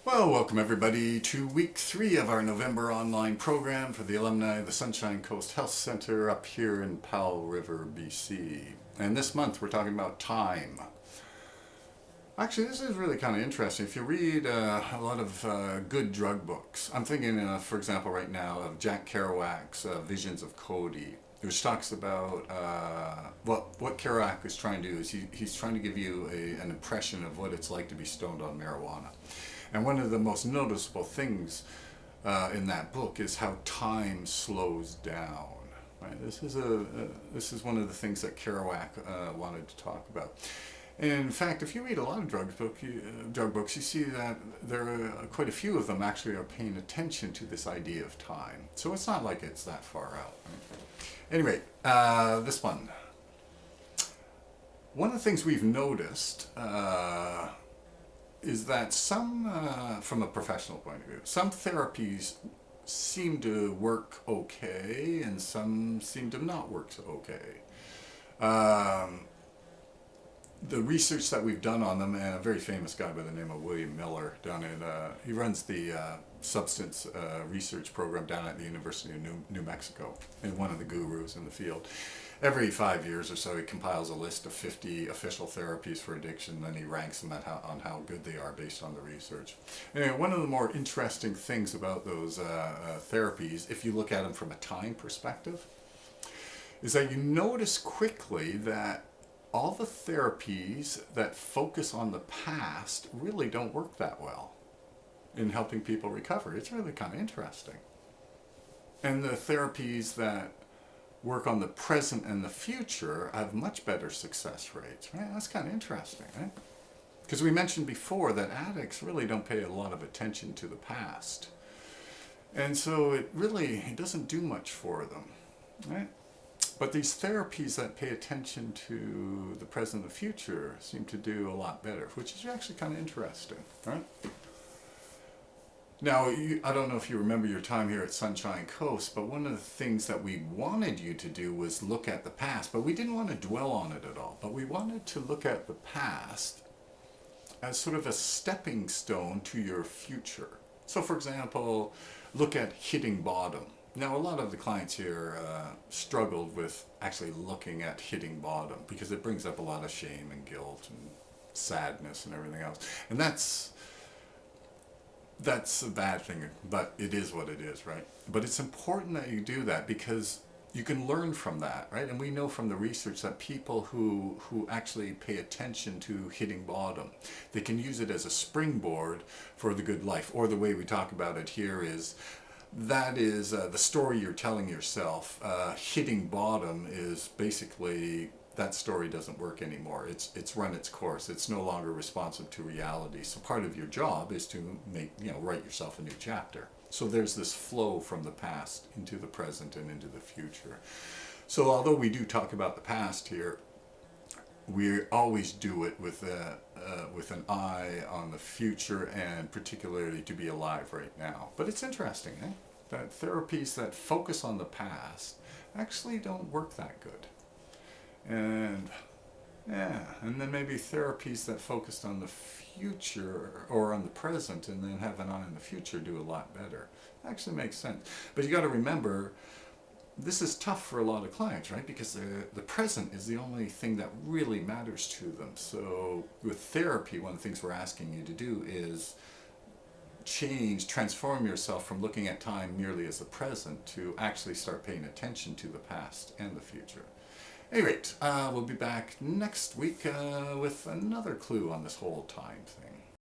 Well, welcome everybody to week 3 of our November online program for the alumni of the Sunshine Coast Health Center up here in Powell River, BC. And this month we're talking about time. Actually, this is really kind of interesting. If you read a lot of good drug books, I'm thinking, for example, right now of Jack Kerouac's Visions of Cody, which talks about what Kerouac is trying to do is he's trying to give you an impression of what it's like to be stoned on marijuana. And one of the most noticeable things in that book is how time slows down. Right? This is one of the things that Kerouac wanted to talk about. And in fact, if you read a lot of drug books, you see that there are quite a few of them actually are paying attention to this idea of time. So it's not like it's that far out. Right? Anyway, this one. One of the things we've noticed is that some, from a professional point of view, some therapies seem to work okay and some seem to not work so okay. The research that we've done on them, and a very famous guy by the name of William Miller down at, he runs the substance research program down at the University of New Mexico, and one of the gurus in the field. Every 5 years or so he compiles a list of 50 official therapies for addiction, then he ranks them on how good they are based on the research. Anyway, one of the more interesting things about those therapies, if you look at them from a time perspective, is that you notice quickly that all the therapies that focus on the past really don't work that well in helping people recover. It's really kind of interesting. And the therapies that work on the present and the future have much better success rates. Right? That's kind of interesting, right? Because we mentioned before that addicts really don't pay a lot of attention to the past. And so it doesn't do much for them, right? But these therapies that pay attention to the present and the future seem to do a lot better, which is actually kind of interesting, right? Now, I don't know if you remember your time here at Sunshine Coast, but one of the things that we wanted you to do was look at the past, but we didn't want to dwell on it at all. But we wanted to look at the past as sort of a stepping stone to your future. So, for example, look at hitting bottom. Now, a lot of the clients here struggled with actually looking at hitting bottom because it brings up a lot of shame and guilt and sadness and everything else. And that's a bad thing, but it is what it is, right? But it's important that you do that because you can learn from that, right? And we know from the research that people who actually pay attention to hitting bottom, they can use it as a springboard for the good life. Or the way we talk about it here is, that is the story you're telling yourself. Hitting bottom is basically that story doesn't work anymore. It's run its course. It's no longer responsive to reality. So part of your job is to write yourself a new chapter. So there's this flow from the past into the present and into the future. So although we do talk about the past here, we always do it with an eye on the future and particularly to be alive right now. But it's interesting, that therapies that focus on the past actually don't work that good. And then maybe therapies that focused on the future or on the present and then have an eye on the future do a lot better. Actually makes sense. But you got to remember, this is tough for a lot of clients, right? Because the present is the only thing that really matters to them. So with therapy, one of the things we're asking you to do is transform yourself from looking at time merely as the present to actually start paying attention to the past and the future. Anyway, we'll be back next week with another clue on this whole time thing.